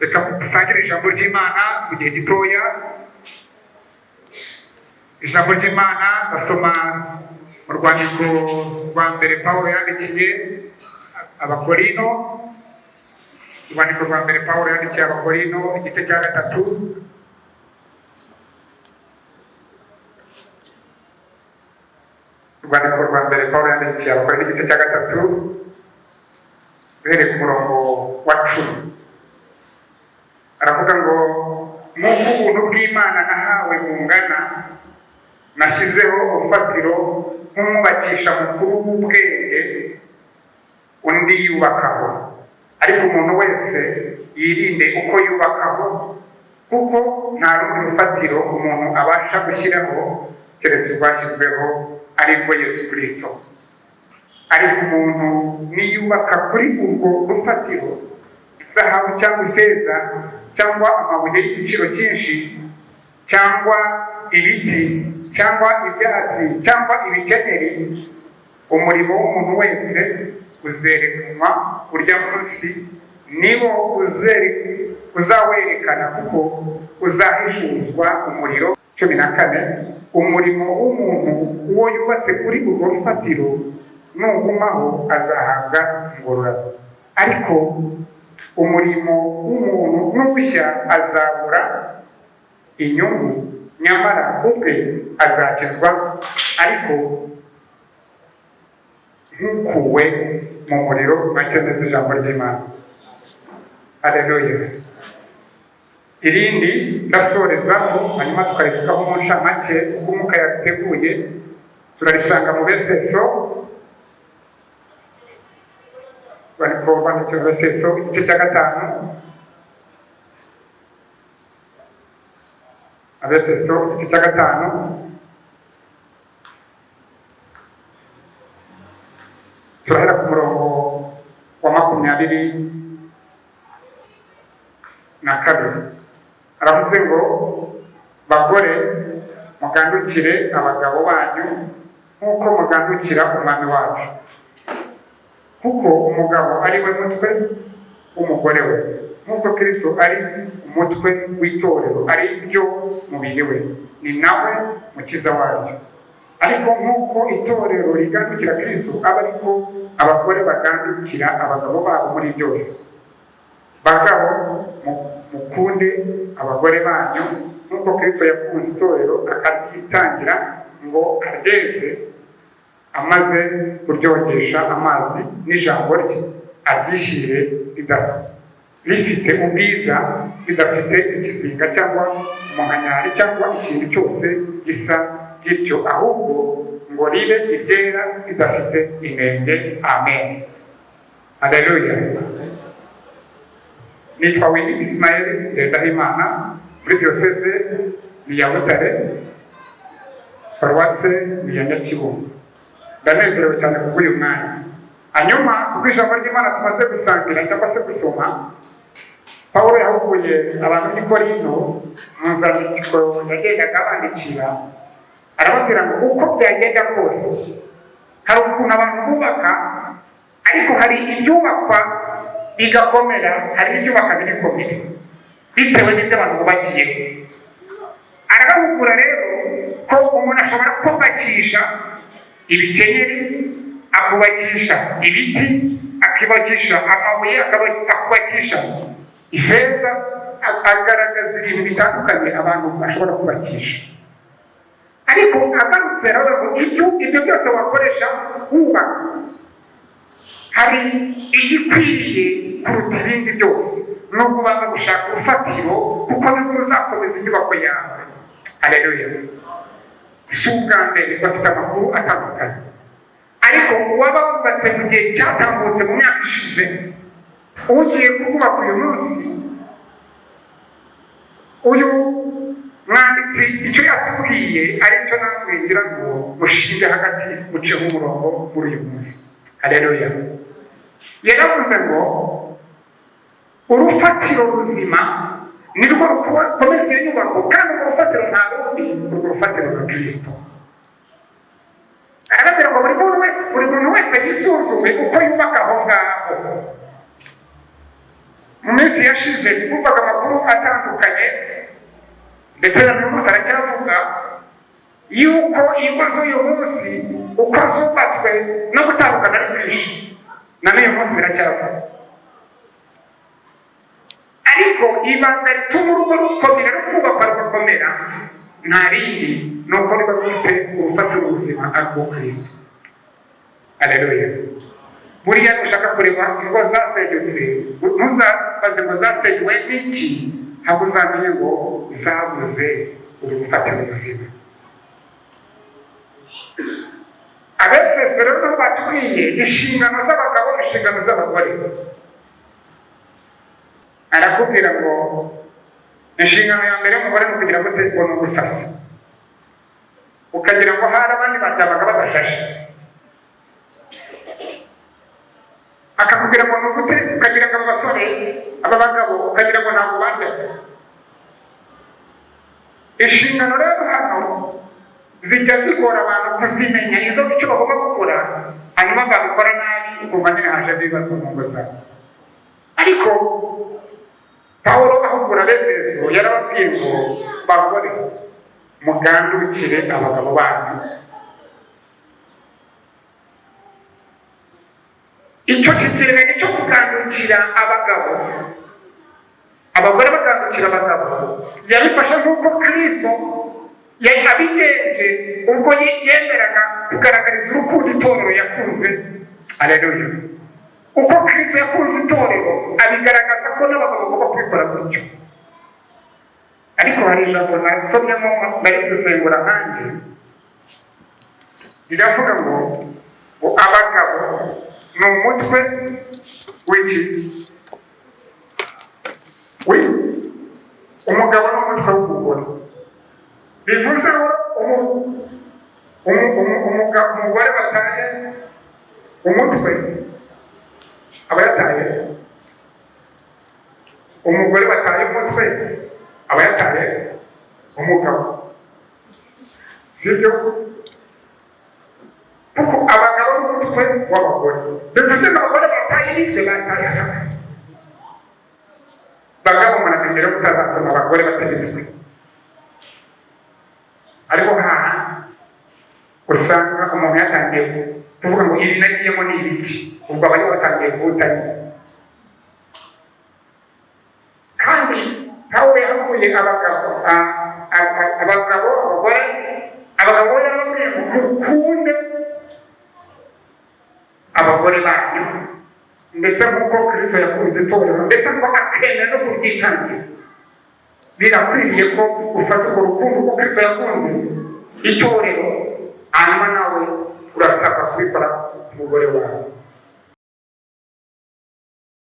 reka dusangire ijambo ry'Imana mu gihe gitoya. Ijambo ry'Imana basoma mu rwandiko rwa mbere Pawulo yandikiye Abakorino, urwandiko rwa mbere Pawulo yandikiye Abakorino igice cya 3. Urwandiko rwa mbere Pawulo yandikiye Abakorino igice cya 3 uhereye ku murongo wa 10. Aravuga ngo nk'uko ubuntu bw'Imana nahawe bungana, nashyizeho urufatiro nk'umwubakisha mukuru w'ubwenge, undi yubakaho. Ariko umuntu wese yirinde uko yubakaho, kuko nta rundi rufatiro umuntu abasha gushyiraho keretse urwashyizweho, ari rwo Yesu Kristo. Ariko umuntu niyubaka kuri urwo rufatiro, izahabu cyangwa ifeza cyangwa amabuye y'igiciro cyinshi cyangwa ibiti cyangwa ibyatsi cyangwa ibikenyeri, umurimo w'umuntu wese uzerekanwa urya munsi, niwo uzawerekana, kuko uzahishuzwa umuriro. 14. Umurimo w'umuntu uwo yubatse kuri urwo rufatiro nugumaho azahabwa ingororano, ariko umurimo w'umuntu n'ushya azabura inyungu, nyamara ubwe azakizwa, ariko nkukuwe mu muriro. Mwakeneze ijambo ry'Imana. Haleluya. Irindi ndasorezaho, hanyuma tukarivugaho mu ncamake uko Umwuka yateguye. Turarisanga mu Befeso, bandikira Befeso igice cya 5. Abefeso igice cya 5 turahera ku murongo wa 22. Aravuze ngo bagore mugandukire abagabo banyu nk'uko mugandukira umwami wacu, kuko umugabo ari we mutwe w'umugore we, nk'uko Kristo ari umutwe w'itorero, ari byo mubiri we, ni nawe mukiza waryo. Ariko nk'uko itorero rigandukira Kristo, aba ariko abagore bagandukira abagabo babo muri byose. Bagabo mukunde abagore banyu nk'uko Kristo yakunze itorero akaryitangira ngo aryeze, amaze kuryogesha amazi n'ijambo rye, aryishyire rifite ubwiza, ridafite ikizinga cyangwa umunkanyari cyangwa ikintu cyose gisa gityo, ahubwo ngo ribe iryera ridafite inenge. Amen. Haleluya. Nitwa Winnie Ismael Ndahimana, muri Diyoseze ni ya Butare, Paruwase ni ya Nyakibungo. Ndanezerewe cyane kubw'uyu mwanya. Hanyuma kubwo ijambo ry'Imana tumaze gusangira cyangwa se gusoma, Pawulo yahuguye abantu b'i Korinto mu nzandiko yagendaga abandikira. Arababwira ngo uko byagenda kose, hari ukuntu abantu bubaka, ariko hari ibyubakwa bigakomera, hari ibyubaka bikomeye bitewe n'ibyo abantu bubakiyeho. Arabahugura rero ko umuntu ashobora kubakisha ibikenyeri, akubakisha ibiti, akubakisha amabuye, akubakisha ifeza, agaragaza ibintu bitandukanye abantu bashobora kubakisha. Ariko agarutse rero ngo ibyo byose wakoresha wubaka, hari igikwiriye kuruta ibindi byose, nubwo ubanza gushaka urufatiro, kuko nibwo uzakomeza inyubako yawe. Haleluya. Si ubwa mbere bafite amakuru atandukanye, ariko waba wubatse mu gihe cyatambutse mu myaka ishize, ugiye kubaka uyu munsi, uyu mwanditsi icyo yatubwiye ari cyo namwingira ngo mushinge hagati, muceho umurongo muri uyu munsi. Haleluya. Yaravuze ngo urufatiro ruzima nirwo rukomeza inyubako, kandi urwo rufatiro nta rundi, urwo rufatiro rwa Kristo. Arababwira ngo buri muntu wese yisuzume uko yubaka aho ngaho. mu minsi yashize twumvaga amakuru atandukanye ndetse na n'uyu munsi aracyavuga yuko ingo z'uyu munsi uko zubatswe no gutandukana ari byinshi na n'uyu munsi biracyavuga. Ariko ibanga rituma urugo rukomera no kubakwa rugakomera nta rindi ni uko riba rufite urufatiro ubuzima ariko Kristo. Haleluya. Buriya ushaka kureba ingo zasenyutse ntuzabaze ngo zasenywe n'iki, haba uzamenye ngo zabuze urufatiro ubuzima. Abefeso rero niho batwiye inshingano z'abagabo inshingano z'abagore. Arakubwira ngo inshingano ya mbere y'umugore ni ukugira ngo ubone gusasa, ukagira ngo hari abandi baryamaga badashashe, akakubwira ngo ni ugute, ukagira ngo abasore aba bagabo ukagira ngo ntabwo bajya. Inshingano rero hano zijya zigora abantu kuzimenya izo icyo bagomba gukora, hanyuma babikora nabi ukumva nyine haje ibibazo mu ngo zabo. Ariko Pawulo ahugura Abefeso yarababwiye ngo bagore mugandukire abagabo banyu. Icyo kigereranyo cyo kugandukira abagabo, abagore bagandukira abagabo, yabifashe nk'uko Kristo abigenje ubwo yemeraga kugaragariza urukundo itorero yakunze. Haleluya. Uko Kristo yakunze itorero abigaragaza ko n'abagabo bagomba kubikora gutyo. Ariko hari ijambo nasomyemo ndarisesengura nanjye riravuga ngo abagabo ni umutwe w'iki? Umugabo ni umutwe w'umugore. Bivuze ngo umugore bataye umutwe aba yataye, umugore bataye umutwe aba yataye umugabo, sibyo? Kuko abagabo n'umutwe w'abagore. Bivuze ngo abagore bataye imitwe bataye abagabo. Bagabo muramenyera kutazatuma abagore bataye imitwe. Ariko haha usanga umuntu yatangiye kuvuga ngo ibi nagiyemo ni ibiki, ubwo abari batangiye kuwutanya. Kandi Pawulo yahakuye abagabo abagore yarababwiye ngo mukunde abagore banyu ndetse nk'uko Kristo yakunze itorero ndetse ngo akemera no kuryitangira. Birakwiriye ko ufata urwo rukundo ko Kristo yakunze itorero, hanyuma nawe urasabwa kubikora ku mugore wawe.